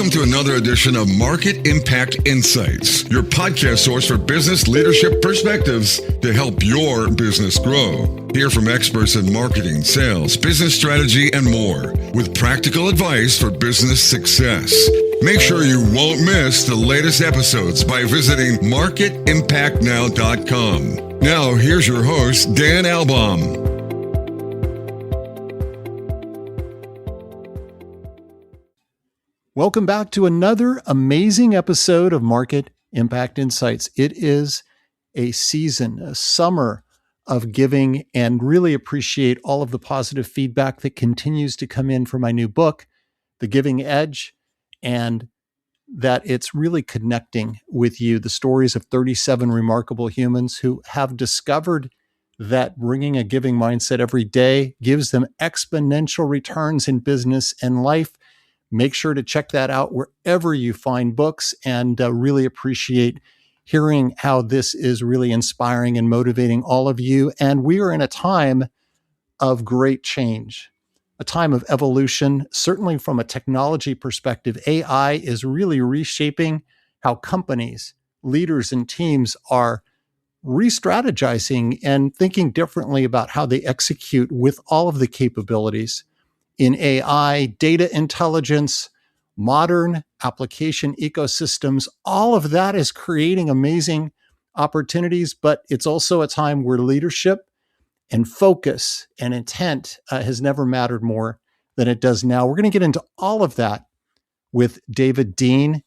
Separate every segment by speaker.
Speaker 1: Welcome to another edition of Market Impact Insights, your podcast source for business leadership perspectives to help your business grow. Hear from experts in marketing, sales, business strategy, and more, with practical advice for business success. Make sure you won't miss the latest episodes by visiting marketimpactnow.com. Now, here's your host, Dan Albaum.
Speaker 2: Welcome back to another amazing episode of Market Impact Insights. It is a season, a summer of giving, and really appreciate all of the positive feedback that continues to come in for my new book, The Giving Edge, and that it's really connecting with you. The stories of 37 remarkable humans who have discovered that bringing a giving mindset every day gives them exponential returns in business and life. Make sure to check that out wherever you find books, and really appreciate hearing how this is really inspiring and motivating all of you. And we are in a time of great change, a time of evolution. Certainly from a technology perspective, AI is really reshaping how companies, leaders, and teams are re-strategizing and thinking differently about how they execute with all of the capabilities in AI, data intelligence, modern application ecosystems. All of that is creating amazing opportunities, but it's also a time where leadership and focus and intent has never mattered more than it does now. We're going to get into all of that with David Dean.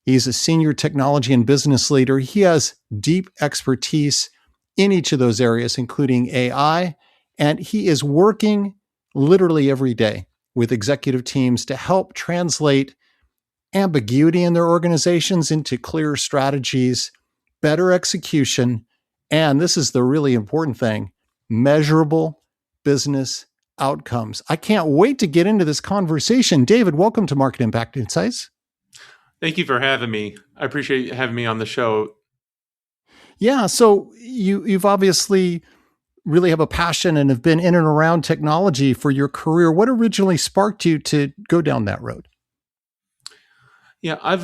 Speaker 2: He's a senior technology and business leader. He has deep expertise in each of those areas, including AI, and he is working literally every day with executive teams to help translate ambiguity in their organizations into clear strategies, better execution, and this is the really important thing, measurable business outcomes. I can't wait to get into this conversation. David, welcome to Market Impact Insights.
Speaker 3: Thank you for having me. I appreciate you having me on the show.
Speaker 2: Yeah, so you've obviously really have a passion and have been in and around technology for your career. What originally sparked you to go down that road?
Speaker 3: Yeah, I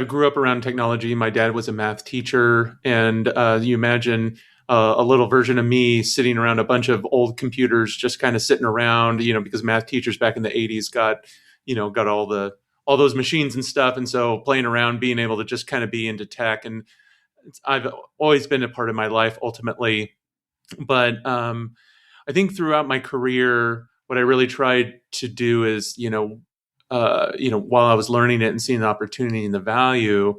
Speaker 3: grew up around technology. My dad was a math teacher, and you imagine a little version of me sitting around a bunch of old computers, just kind of sitting around, because math teachers back in the 80s got all those machines and stuff. And so playing around, being able to just kind of be into tech, and I've always been a part of my life ultimately. But I think throughout my career, what I really tried to do is, while I was learning it and seeing the opportunity and the value,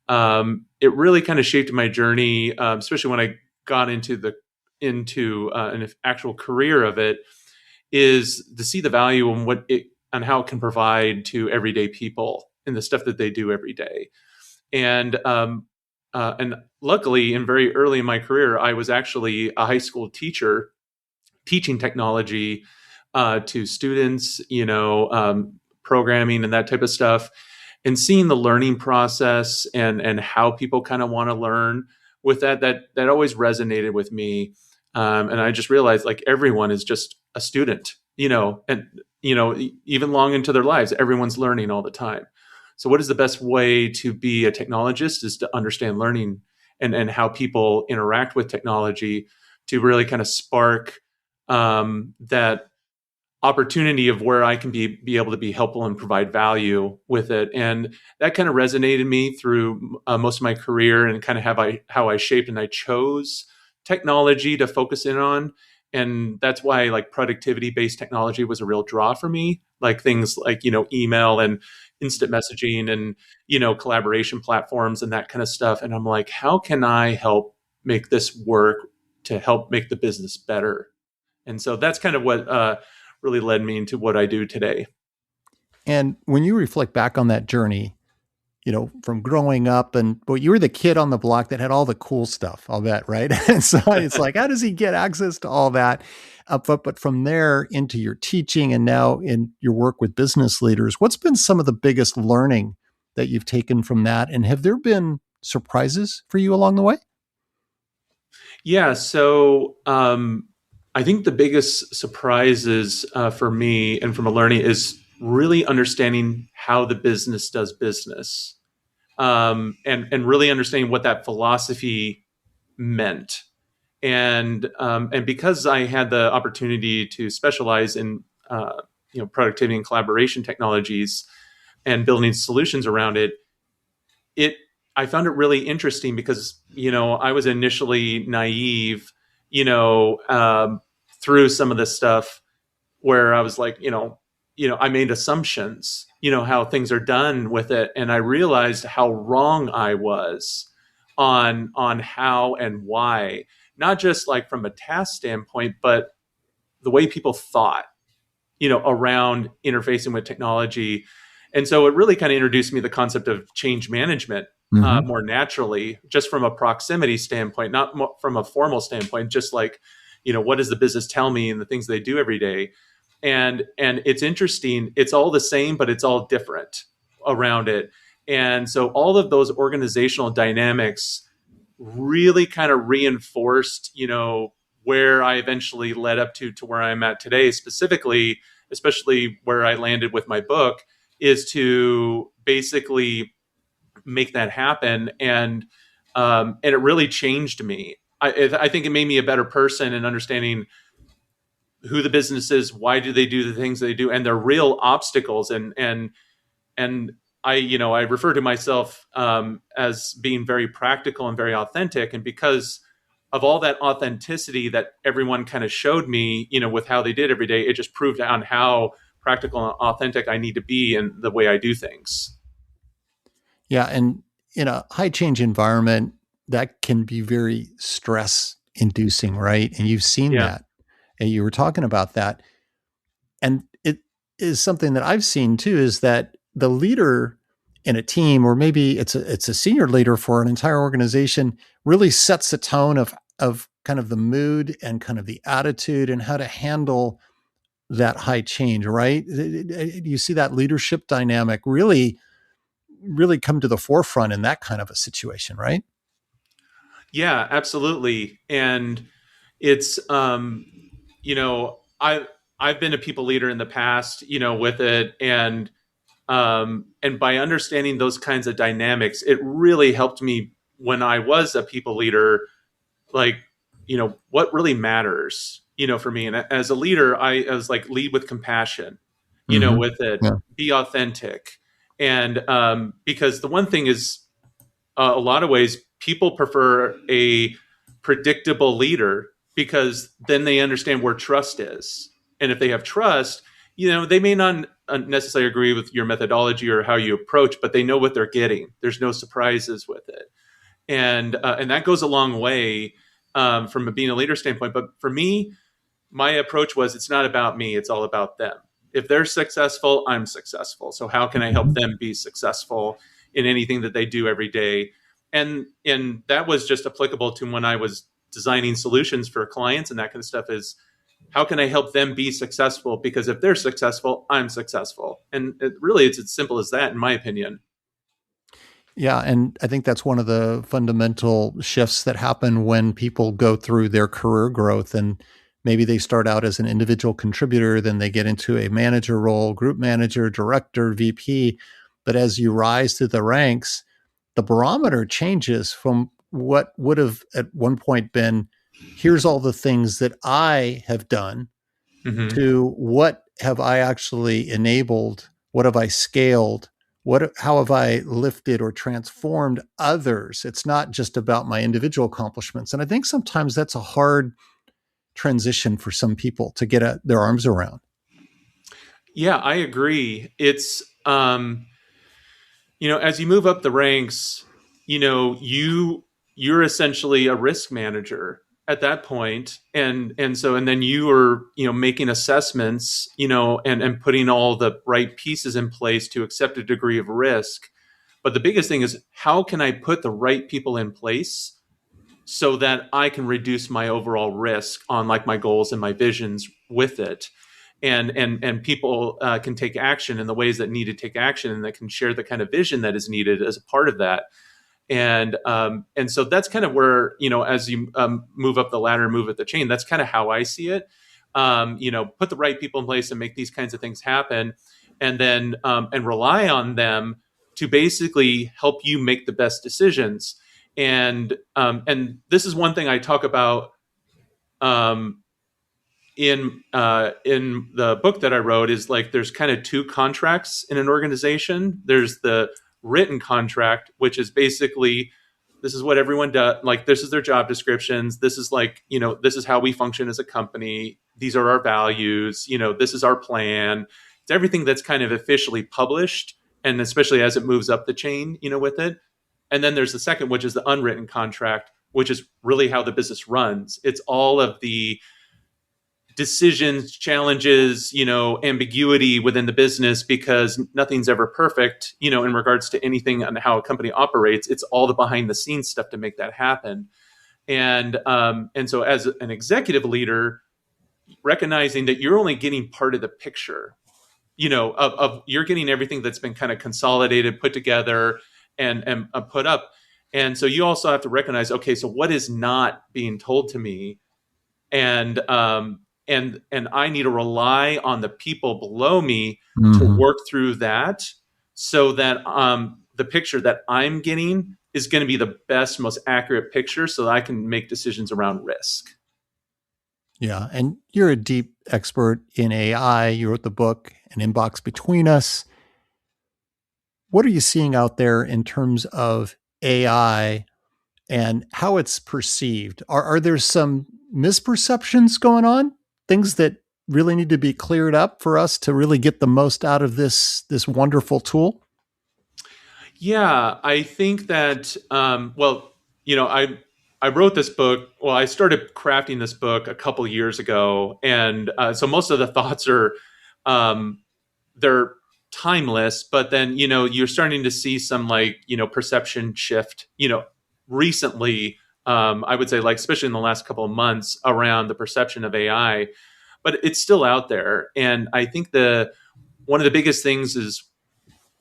Speaker 3: it really kind of shaped my journey, especially when I got into an actual career of it, is to see the value and how it can provide to everyday people and the stuff that they do every day. And luckily, and very early in my career, I was actually a high school teacher teaching technology to students, programming and that type of stuff, and seeing the learning process and how people kind of want to learn with that always resonated with me. And I just realized, like, everyone is just a student, and even long into their lives, everyone's learning all the time. So what is the best way to be a technologist is to understand learning and how people interact with technology to really kind of spark that opportunity of where I can be able to be helpful and provide value with it. And that kind of resonated me through most of my career, and kind of how I shaped and I chose technology to focus in on. And that's why, like, productivity-based technology was a real draw for me, like things like, email and instant messaging and, collaboration platforms and that kind of stuff. And I'm like, how can I help make this work to help make the business better? And so that's kind of what really led me into what I do today.
Speaker 2: And when you reflect back on that journey, from growing up, you were the kid on the block that had all the cool stuff, I'll bet, right? And so it's like, how does he get access to all that? But from there into your teaching and now in your work with business leaders, what's been some of the biggest learning that you've taken from that? And have there been surprises for you along the way?
Speaker 3: Yeah. So I think the biggest surprises for me and from a learning is really understanding how the business does business, and really understanding what that philosophy meant. And because I had the opportunity to specialize in productivity and collaboration technologies and building solutions around it, it I found it really interesting because I was initially naive, through some of this stuff where I was like, I made assumptions, how things are done with it, and I realized how wrong I was on how and why, not just like from a task standpoint, but the way people thought, around interfacing with technology. And so it really kind of introduced me to the concept of change management more naturally, just from a proximity standpoint, not from a formal standpoint, just like, what does the business tell me and the things they do every day. And it's interesting. It's all the same, but it's all different around it. And so all of those organizational dynamics really kind of reinforced, where I eventually led up to where I'm at today, specifically, especially where I landed with my book, is to basically make that happen. And it really changed me. I think it made me a better person in understanding who the business is, why do they do the things they do, and their real obstacles. And I refer to myself as being very practical and very authentic. And because of all that authenticity that everyone kind of showed me, with how they did every day, it just proved on how practical and authentic I need to be in the way I do things.
Speaker 2: Yeah. And in a high change environment, that can be very stress inducing, right? And you've seen
Speaker 3: Yeah.
Speaker 2: that. And you were talking about that. And it is something that I've seen too, is that the leader in a team, or maybe it's a senior leader for an entire organization, really sets the tone of kind of the mood and kind of the attitude and how to handle that high change, right? You see that leadership dynamic really come to the forefront in that kind of a situation, right?
Speaker 3: Yeah, absolutely. And it's I've been a people leader in the past, with it, and by understanding those kinds of dynamics, it really helped me when I was a people leader, like, what really matters, for me. And as a leader, I was like, lead with compassion, with it,
Speaker 2: Yeah.
Speaker 3: be authentic. And because the one thing is, a lot of ways, people prefer a predictable leader because then they understand where trust is. And if they have trust, they may not necessarily agree with your methodology or how you approach, but they know what they're getting. There's no surprises with it. And that goes a long way from being a leader standpoint. But for me, my approach was, it's not about me, it's all about them. If they're successful, I'm successful. So how can I help them be successful in anything that they do every day? And that was just applicable to when I was designing solutions for clients and that kind of stuff, is how can I help them be successful? Because if they're successful, I'm successful. And it's as simple as that, in my opinion.
Speaker 2: Yeah. And I think that's one of the fundamental shifts that happen when people go through their career growth. And maybe they start out as an individual contributor, then they get into a manager role, group manager, director, VP. But as you rise through the ranks, the barometer changes from what would have at one point been, here's all the things that I have done,
Speaker 3: Mm-hmm.
Speaker 2: to what have I actually enabled? What have I scaled? How have I lifted or transformed others? It's not just about my individual accomplishments. And I think sometimes that's a hard transition for some people to get their arms around.
Speaker 3: Yeah, I agree. It's, as you move up the ranks, you're essentially a risk manager at that point. And then you are, making assessments, and putting all the right pieces in place to accept a degree of risk. But the biggest thing is, how can I put the right people in place so that I can reduce my overall risk on like my goals and my visions with it? And people can take action in the ways that need to take action, and that can share the kind of vision that is needed as a part of that. And so that's kind of where, as you move up the ladder, move up the chain, that's kind of how I see it. Put the right people in place and make these kinds of things happen. and then and rely on them to basically help you make the best decisions. And this is one thing I talk about um, in the book that I wrote, is like there's kind of two contracts in an organization. There's the written contract, which is basically this is what everyone does. Like this is their job descriptions. This is like, this is how we function as a company. These are our values. This is our plan. It's everything that's kind of officially published, and especially as it moves up the chain, with it. And then there's the second, which is the unwritten contract, which is really how the business runs. It's all of the decisions, challenges, ambiguity within the business, because nothing's ever perfect, in regards to anything on how a company operates. It's all the behind the scenes stuff to make that happen. And so as an executive leader, recognizing that you're only getting part of the picture, of you're getting everything that's been kind of consolidated, put together, and put up. And so you also have to recognize, okay, so what is not being told to me? And I need to rely on the people below me to work through that, so that the picture that I'm getting is going to be the best, most accurate picture, so that I can make decisions around risk.
Speaker 2: Yeah. And you're a deep expert in AI. You wrote the book, An Inbox Between Us. What are you seeing out there in terms of AI and how it's perceived? Are there some misperceptions going on? Things that really need to be cleared up for us to really get the most out of this wonderful tool?
Speaker 3: Yeah, I think that, I wrote this book. Well, I started crafting this book a couple years ago. And so most of the thoughts are, they're timeless, but then, you're starting to see some perception shift, recently, I would say, like, especially in the last couple of months, around the perception of AI, but it's still out there. And I think one of the biggest things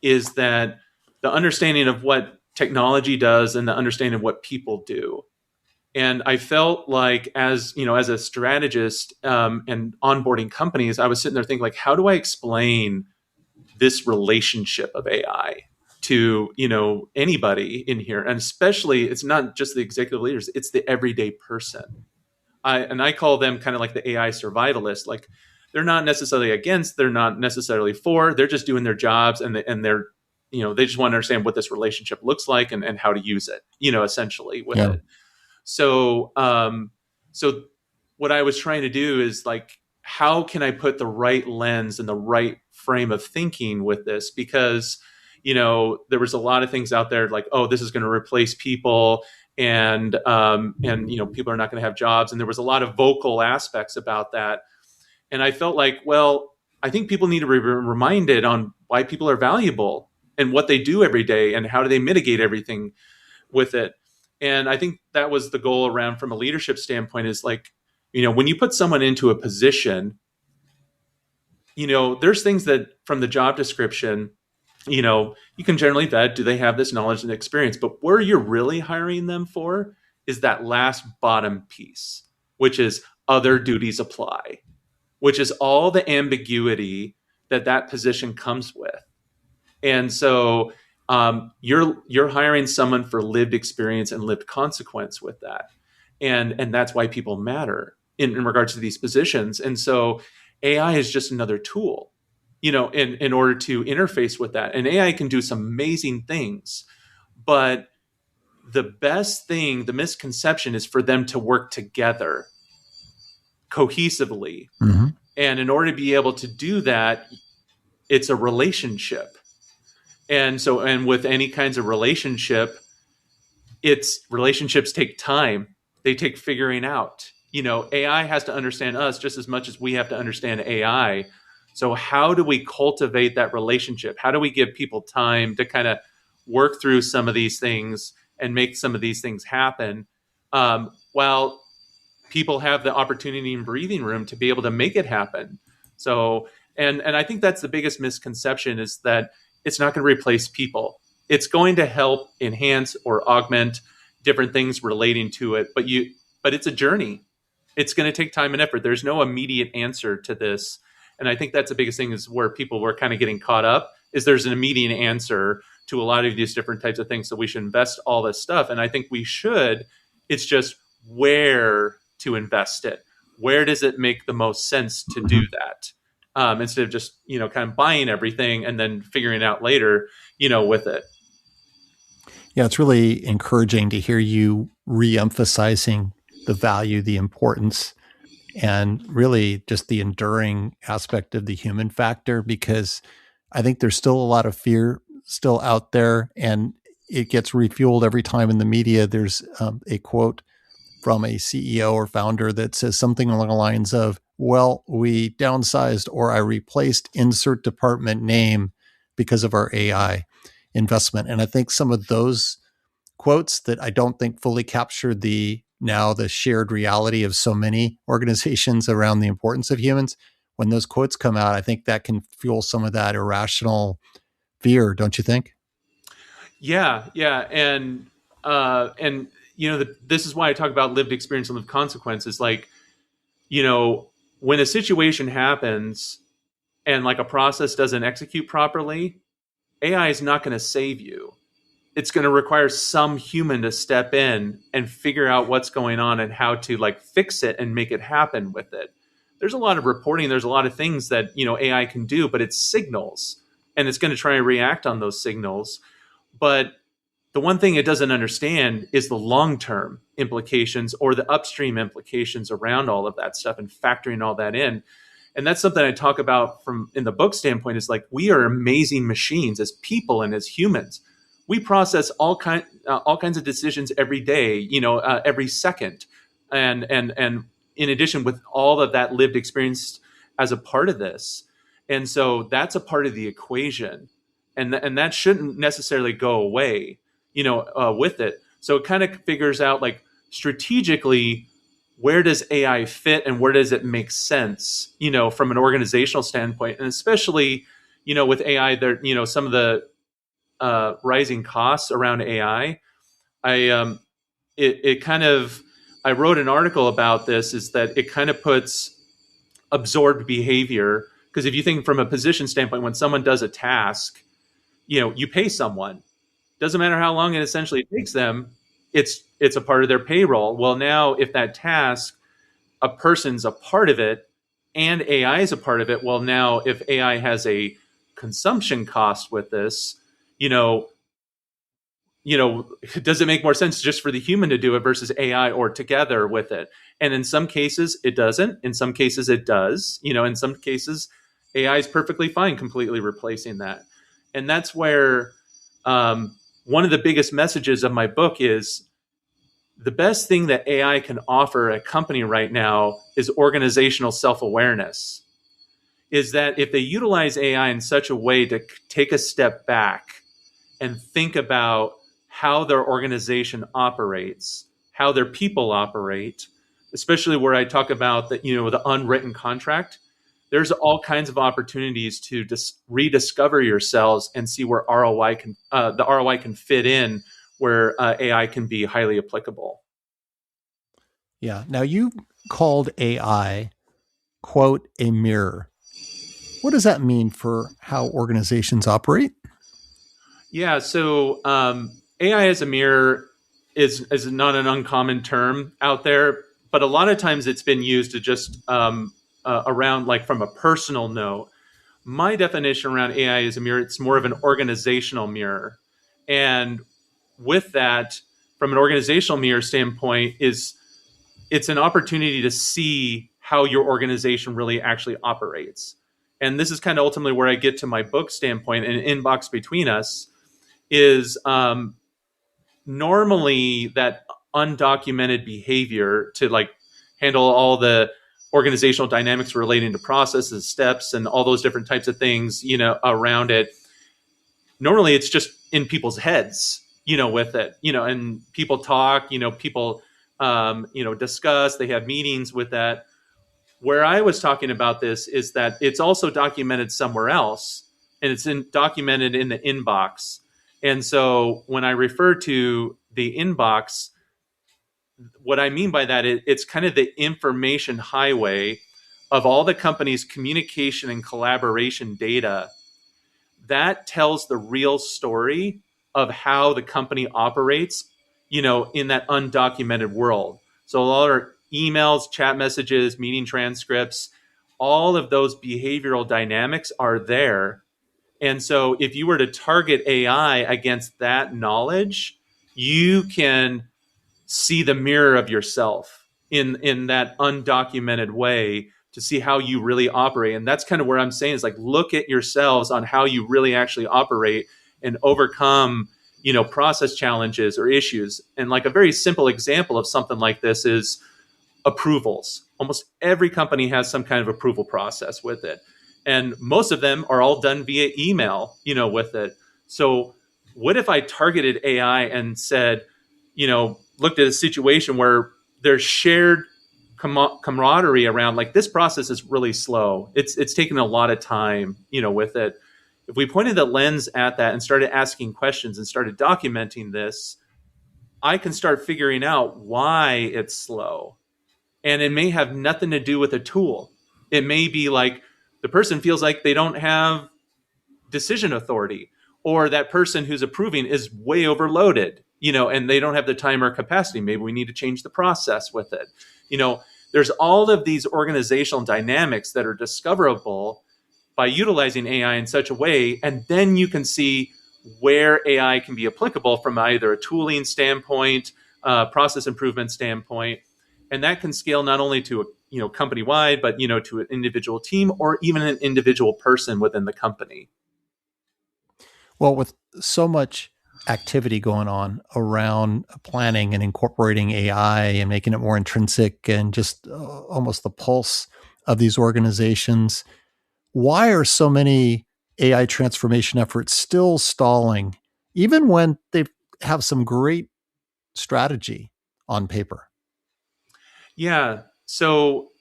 Speaker 3: is that the understanding of what technology does and the understanding of what people do. And I felt like, as a strategist, and onboarding companies, I was sitting there thinking, like, how do I explain this relationship of AI to anybody in here? And especially, it's not just the executive leaders; it's the everyday person. I call them kind of like the AI survivalists. Like, they're not necessarily against, they're not necessarily for, they're just doing their jobs, and they're they just want to understand what this relationship looks like, and how to use it, essentially with it. So, so what I was trying to do is, like, how can I put the right lens and the right frame of thinking with this? Because, there was a lot of things out there like, oh, this is going to replace people, and people are not going to have jobs. And there was a lot of vocal aspects about that. And I felt like, well, I think people need to be reminded on why people are valuable and what they do every day and how do they mitigate everything with it. And I think that was the goal around, from a leadership standpoint, is like, when you put someone into a position, there's things that from the job description, you can generally vet, do they have this knowledge and experience? But where you're really hiring them for is that last bottom piece, which is other duties apply, which is all the ambiguity that position comes with. And so you're hiring someone for lived experience and lived consequence with that. And that's why people matter in regards to these positions. And so AI is just another tool, in order to interface with that. And AI can do some amazing things, but the best thing, the misconception, is for them to work together cohesively. Mm-hmm. And in order to be able to do that, it's a relationship. And so, and with any kinds of relationship, relationships take time. They take figuring out. AI has to understand us just as much as we have to understand AI. So how do we cultivate that relationship? How do we give people time to kind of work through some of these things and make some of these things happen, while people have the opportunity and breathing room to be able to make it happen? So, and I think that's the biggest misconception, is that it's not going to replace people. It's going to help enhance or augment different things relating to it. But it's a journey. It's going to take time and effort. There's no immediate answer to this. And I think that's the biggest thing, is where people were kind of getting caught up, is there's an immediate answer to a lot of these different types of things. So we should invest all this stuff. And I think we should. It's just where to invest it. Where does it make the most sense to do that? Instead of just, kind of buying everything and then figuring it out later, with it.
Speaker 2: Yeah, it's really encouraging to hear you re-emphasizing the value, the importance, and really just the enduring aspect of the human factor, because I think there's still a lot of fear still out there, and it gets refueled every time in the media. There's a quote from a CEO or founder that says something along the lines of, well, we downsized, or I replaced insert department name because of our AI investment. And I think some of those quotes that I don't think fully capture the shared reality of so many organizations around the importance of humans. When those quotes come out, I think that can fuel some of that irrational fear, don't you think?
Speaker 3: Yeah, yeah, and this is why I talk about lived experience and lived consequences. Like, when a situation happens and like a process doesn't execute properly, AI is not going to save you. It's going to require some human to step in and figure out what's going on and how to like fix it and make it happen with it. There's a lot of reporting. There's a lot of things that, AI can do, but it's signals, and it's going to try and react on those signals. But the one thing it doesn't understand is the long-term implications or the upstream implications around all of that stuff, and factoring all that in. And that's something I talk about from in the book standpoint, is like, we are amazing machines as people and as humans. We process all kinds of decisions every day, every second. And in addition, with all of that lived experience as a part of this. And so that's a part of the equation. And that shouldn't necessarily go away, with it. So it kind of figures out, like, strategically, where does AI fit and where does it make sense, from an organizational standpoint. And especially, with AI, there, some of the rising costs around AI. It kind of, I wrote an article about this, is that it kind of puts absorbed behavior. Because if you think from a position standpoint, when someone does a task, you pay someone. Doesn't matter how long it essentially takes them. It's a part of their payroll. Well, now if that task, a person's a part of it and AI is a part of it. Well, now if AI has a consumption cost with this, does it make more sense just for the human to do it versus AI, or together with it? And in some cases it doesn't. In some cases it does. In some cases AI is perfectly fine completely replacing that. And that's where one of the biggest messages of my book is, the best thing that AI can offer a company right now is organizational self-awareness. Is that if they utilize AI in such a way to take a step back and think about how their organization operates, how their people operate, especially where I talk about that, the unwritten contract, there's all kinds of opportunities to rediscover yourselves and see where the ROI can fit in, where AI can be highly applicable.
Speaker 2: Yeah. Now, you called AI, quote, a mirror. What does that mean for how organizations operate?
Speaker 3: Yeah. So AI as a mirror is not an uncommon term out there, but a lot of times it's been used to just around, like, from a personal note. My definition around AI as a mirror, it's more of an organizational mirror. And with that, from an organizational mirror standpoint, it's an opportunity to see how your organization really actually operates. And this is kind of ultimately where I get to my book standpoint. And Inbox Between Us is normally that undocumented behavior to, like, handle all the organizational dynamics relating to processes, steps, and all those different types of things, around it. Normally it's just in people's heads, with it, and people talk, people, discuss, they have meetings with that. Where I was talking about this is that it's also documented somewhere else, and it's documented in the inbox. And so when I refer to the inbox, what I mean by that, it's kind of the information highway of all the company's communication and collaboration data, that tells the real story of how the company operates, in that undocumented world. So a lot of emails, chat messages, meeting transcripts, all of those behavioral dynamics are there. And so if you were to target AI against that knowledge, you can see the mirror of yourself in that undocumented way to see how you really operate. And that's kind of where I'm saying is like, look at yourselves on how you really actually operate and overcome, process challenges or issues. And like a very simple example of something like this is approvals. Almost every company has some kind of approval process with it. And most of them are all done via email, with it. So what if I targeted AI and said, looked at a situation where there's shared camaraderie around like this process is really slow. It's taken a lot of time, with it. If we pointed the lens at that and started asking questions and started documenting this, I can start figuring out why it's slow. And it may have nothing to do with a tool. It may be like the person feels like they don't have decision authority, or that person who's approving is way overloaded, and they don't have the time or capacity. Maybe we need to change the process with it. There's all of these organizational dynamics that are discoverable by utilizing AI in such a way. And then you can see where AI can be applicable from either a tooling standpoint, process improvement standpoint. And that can scale not only to a company wide, but to an individual team or even an individual person within the company.
Speaker 2: Well, with so much activity going on around planning and incorporating AI and making it more intrinsic and just almost the pulse of these organizations, why are so many AI transformation efforts still stalling, even when they have some great strategy on paper?
Speaker 3: Yeah. So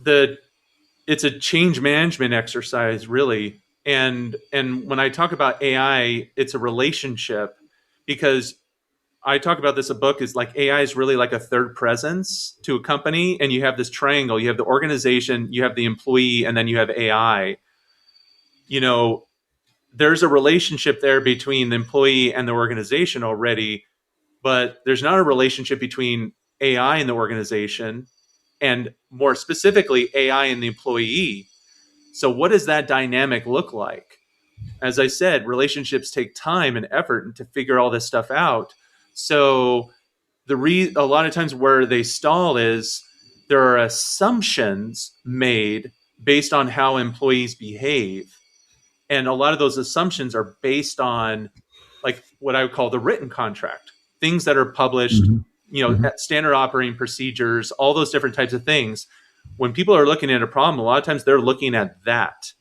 Speaker 3: it's a change management exercise, really. And when I talk about AI, it's a relationship, because I talk about this, a book is like AI is really like a third presence to a company. And you have this triangle, you have the organization, you have the employee, and then you have AI. There's a relationship there between the employee and the organization already, but there's not a relationship between AI and the organization, and more specifically, AI and the employee. So what does that dynamic look like? As I said, relationships take time and effort to figure all this stuff out. So a lot of times where they stall is there are assumptions made based on how employees behave. And a lot of those assumptions are based on like what I would call the written contract, things that are published, standard operating procedures, all those different types of things. When people are looking at a problem, a lot of times they're looking at that.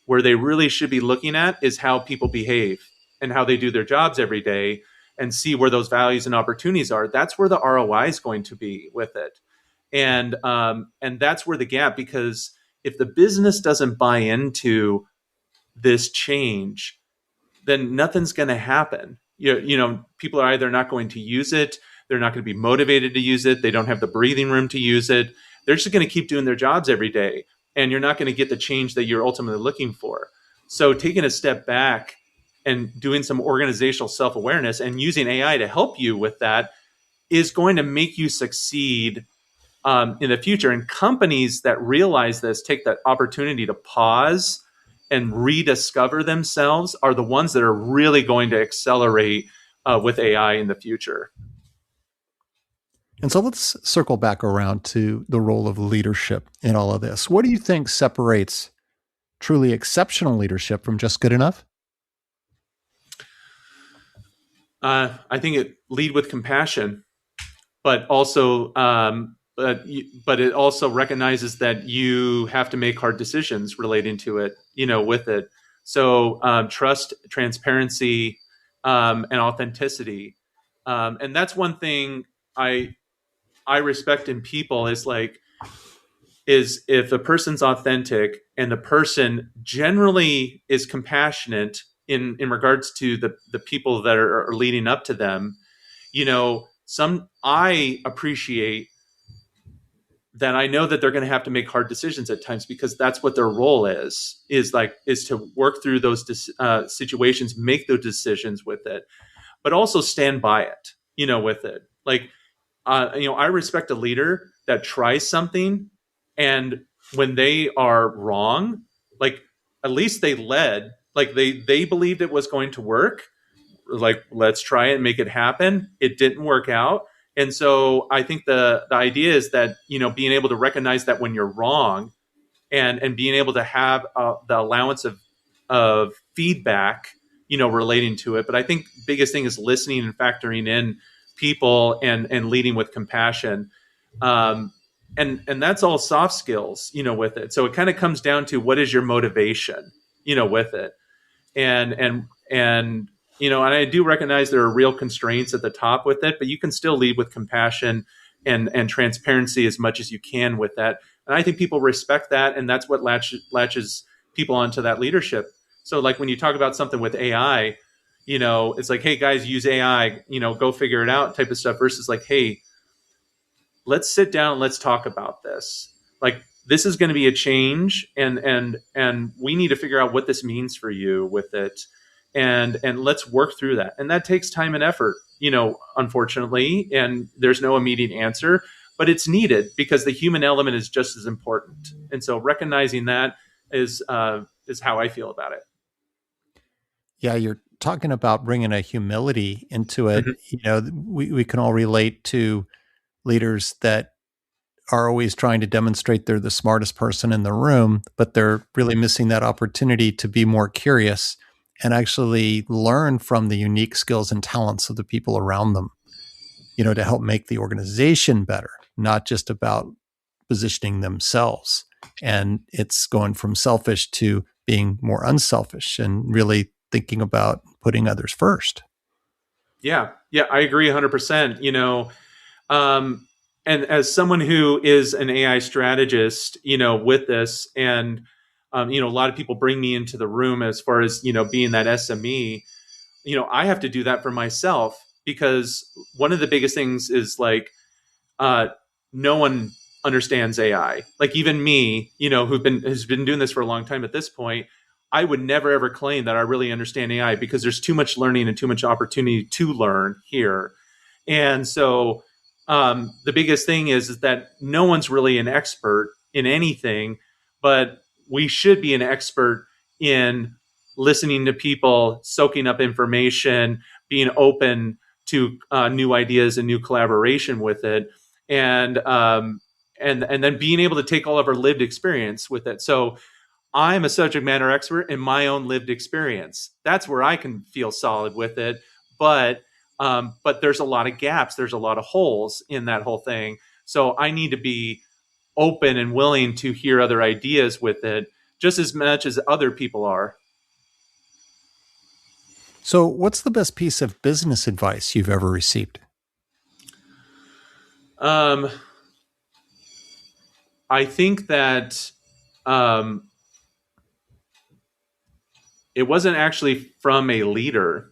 Speaker 3: Where they really should be looking at is how people behave and how they do their jobs every day, and see where those values and opportunities are. That's where the ROI is going to be with it. And that's where the gap, because if the business doesn't buy into this change, then nothing's going to happen. People are either not going to use it, they're not going to be motivated to use it, they don't have the breathing room to use it. They're just going to keep doing their jobs every day, and you're not going to get the change that you're ultimately looking for. So taking a step back and doing some organizational self-awareness and using AI to help you with that is going to make you succeed in the future. And companies that realize this, take that opportunity to pause and rediscover themselves, are the ones that are really going to accelerate with AI in the future.
Speaker 2: And so let's circle back around to the role of leadership in all of this. What do you think separates truly exceptional leadership from just good enough?
Speaker 3: I think it lead with compassion, but also, but it also recognizes that you have to make hard decisions relating to it, with it. So trust, transparency, and authenticity, and that's one thing I respect in people is if a person's authentic and the person generally is compassionate in regards to the people that are leading up to them. I appreciate then I know that they're going to have to make hard decisions at times, because that's what their role is to work through those situations, make those decisions with it, but also stand by it, with it. Like, I respect a leader that tries something, and when they are wrong, like, at least they led, like they believed it was going to work. Like, let's try it and make it happen. It didn't work out. And so I think the idea is that, being able to recognize that when you're wrong, and being able to have the allowance of feedback, relating to it. But I think biggest thing is listening and factoring in people, and leading with compassion. And that's all soft skills, with it. So it kind of comes down to, what is your motivation, with it. And I do recognize there are real constraints at the top with it, but you can still lead with compassion and transparency as much as you can with that. And I think people respect that, and that's what latches people onto that leadership. So, like, when you talk about something with AI, it's like, hey guys, use AI, go figure it out type of stuff, versus like, hey, let's sit down and let's talk about this. Like, this is going to be a change, and we need to figure out what this means for you with it, and let's work through that. And that takes time and effort, unfortunately, and there's no immediate answer, but it's needed, because the human element is just as important. And so recognizing that is how I feel about it.
Speaker 2: Yeah, you're talking about bringing a humility into it.
Speaker 3: Mm-hmm.
Speaker 2: We can all relate to leaders that are always trying to demonstrate they're the smartest person in the room, but they're really missing that opportunity to be more curious and actually learn from the unique skills and talents of the people around them, to help make the organization better, not just about positioning themselves. And it's going from selfish to being more unselfish and really thinking about putting others first.
Speaker 3: Yeah, I agree 100%. And as someone who is an AI strategist, with this, and a lot of people bring me into the room as far as being that SME. I have to do that for myself, because one of the biggest things is, like, no one understands AI. Like, even me, who's been doing this for a long time at this point, I would never ever claim that I really understand AI, because there's too much learning and too much opportunity to learn here. And so the biggest thing is that no one's really an expert in anything, but we should be an expert in listening to people, soaking up information, being open to new ideas and new collaboration with it, and then being able to take all of our lived experience with it. So I'm a subject matter expert in my own lived experience. That's where I can feel solid with it. But there's a lot of gaps. There's a lot of holes in that whole thing. So I need to be open and willing to hear other ideas with it, just as much as other people are.
Speaker 2: So, what's the best piece of business advice you've ever received?
Speaker 3: I think that it wasn't actually from a leader.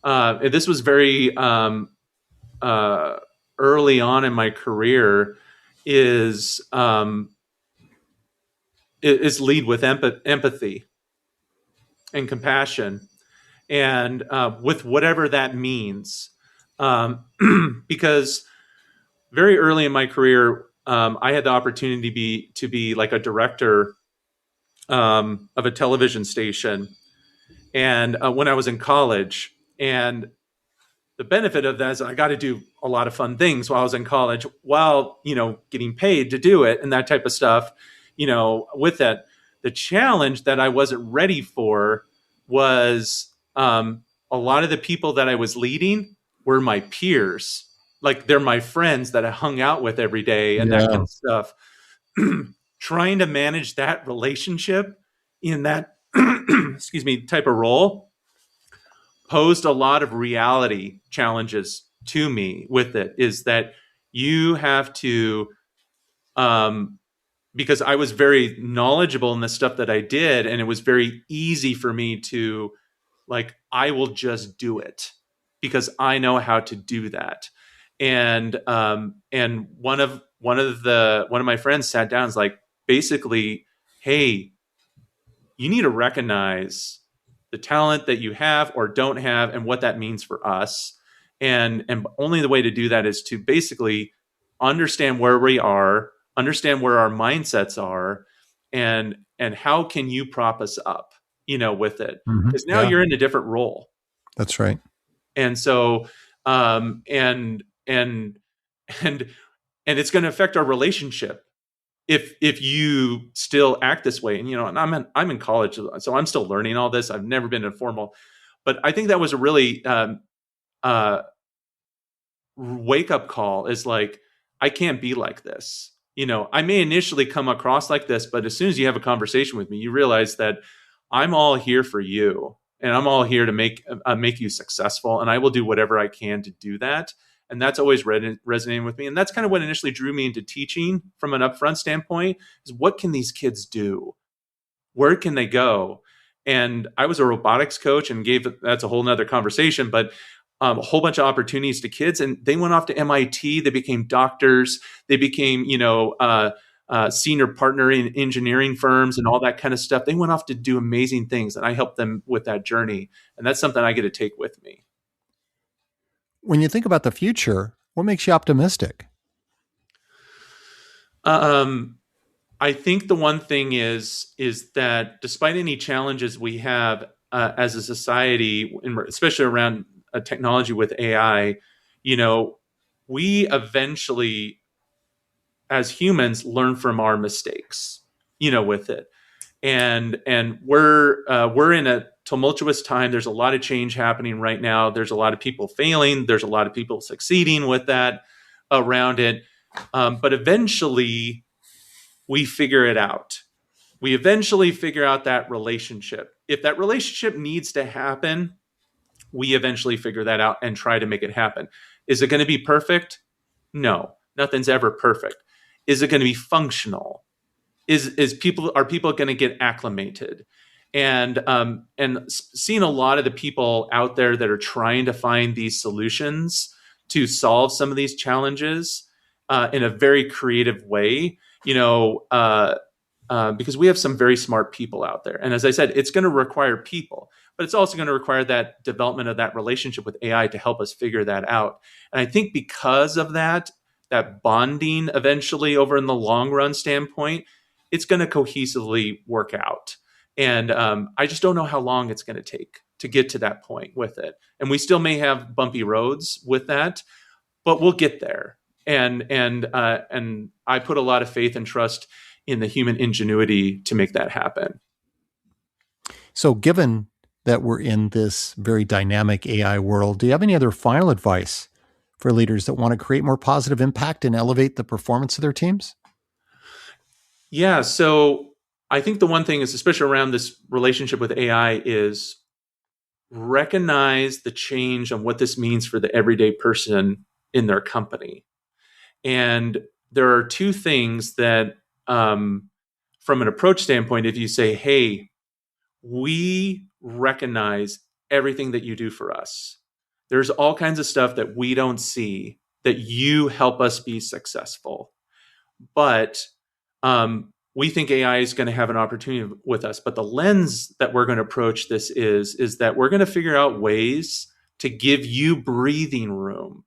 Speaker 3: This was very early on in my career. Is lead with empathy and compassion, and with whatever that means. Because very early in my career, I had the opportunity to be like a director of a television station, and when I was in college. And the benefit of that is I got to do a lot of fun things while I was in college, while getting paid to do it and that type of stuff. With that, the challenge that I wasn't ready for was a lot of the people that I was leading were my peers. Like, they're my friends that I hung out with every day and that kind of stuff. Trying to manage that relationship in that excuse me, type of role posed a lot of reality challenges to me with it. Is that you have to, because I was very knowledgeable in the stuff that I did, and it was very easy for me to, like, I will just do it because I know how to do that. And one of my friends sat down and was like, basically, hey, you need to recognize the talent that you have or don't have and what that means for us. And only the way to do that is to basically understand where we are, understand where our mindsets are, and how can you prop us up, with it. Because now
Speaker 2: Yeah,
Speaker 3: you're in a different role.
Speaker 2: that's right.
Speaker 3: And so and and it's going to affect our relationship if you still act this way. And I'm in college, so I'm still learning all this. I've never been informal, but I think that was a really uh wake up call. Is like, I can't be like this. I may initially come across like this, but as soon as you have a conversation with me, you realize that I'm all here for you, and I'm all here to make you successful, and I will do whatever I can to do that. And that's always resonating with me. And that's kind of what initially drew me into teaching from an upfront standpoint, is what can these kids do? Where can they go? And I was a robotics coach and that's a whole nother conversation, but a whole bunch of opportunities to kids. And they went off to MIT, they became doctors, they became, senior partner in engineering firms and all that kind of stuff. They went off to do amazing things, and I helped them with that journey. And that's something I get to take with me.
Speaker 2: When you think about the future, what makes you optimistic?
Speaker 3: I think the one thing is that despite any challenges we have as a society, especially around technology with AI, we eventually, as humans, learn from our mistakes, with it. And we're in a tumultuous time. There's a lot of change happening right now. There's a lot of people failing. There's a lot of people succeeding with that around it. But eventually, we figure it out. We eventually figure out that relationship. If that relationship needs to happen, we eventually figure that out and try to make it happen. Is it going to be perfect? No, nothing's ever perfect. Is it going to be functional? Are people going to get acclimated? And seeing a lot of the people out there that are trying to find these solutions to solve some of these challenges in a very creative way, because we have some very smart people out there. And as I said, it's going to require people, but it's also going to require that development of that relationship with AI to help us figure that out. And I think because of that bonding eventually over in the long run standpoint, it's going to cohesively work out. And I just don't know how long it's going to take to get to that point with it. And we still may have bumpy roads with that, but we'll get there. And I put a lot of faith and trust in the human ingenuity to make that happen.
Speaker 2: So given that we're in this very dynamic AI world, do you have any other final advice for leaders that want to create more positive impact and elevate the performance of their teams?
Speaker 3: Yeah. So I think the one thing is, especially around this relationship with AI, is recognize the change on what this means for the everyday person in their company. And there are two things that, from an approach standpoint, if you say, hey, we recognize everything that you do for us, there's all kinds of stuff that we don't see that you help us be successful. But we think AI is going to have an opportunity with us. But the lens that we're going to approach this is that we're going to figure out ways to give you breathing room.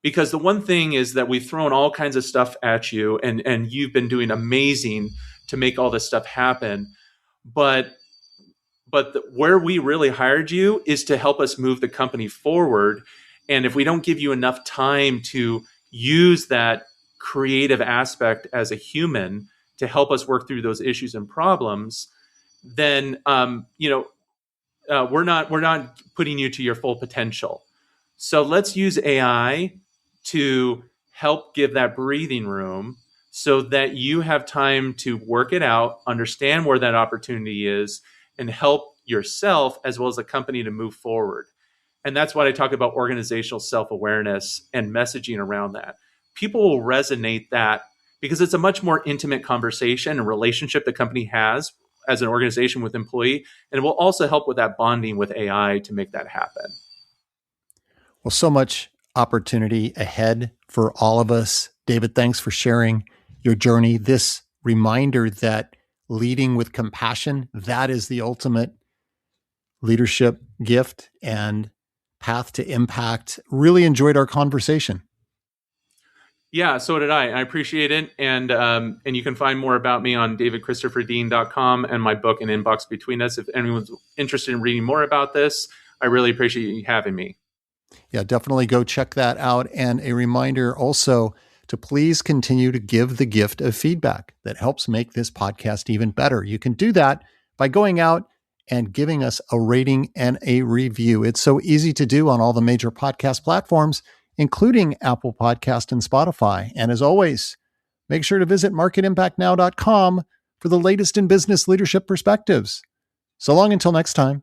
Speaker 3: Because the one thing is that we've thrown all kinds of stuff at you, and you've been doing amazing to make all this stuff happen. But where we really hired you is to help us move the company forward. And if we don't give you enough time to use that creative aspect as a human to help us work through those issues and problems, then we're not putting you to your full potential. So let's use AI to help give that breathing room so that you have time to work it out, understand where that opportunity is, and help yourself as well as the company to move forward. And that's why I talk about organizational self-awareness and messaging around that. People will resonate that because it's a much more intimate conversation and relationship the company has as an organization with employee. And it will also help with that bonding with AI to make that happen.
Speaker 2: Well, so much opportunity ahead for all of us. David, thanks for sharing your journey. This reminder that leading with compassion, that is the ultimate leadership gift and path to impact. Really enjoyed our conversation.
Speaker 3: Yeah, so did I. I appreciate it. And you can find more about me on davidchristopherdean.com and my book, An Inbox Between Us. If anyone's interested in reading more about this, I really appreciate you having me.
Speaker 2: Yeah, definitely go check that out. And a reminder also to please continue to give the gift of feedback that helps make this podcast even better. You can do that by going out and giving us a rating and a review. It's so easy to do on all the major podcast platforms, including Apple Podcast and Spotify. And as always, make sure to visit marketimpactnow.com for the latest in business leadership perspectives. So long until next time.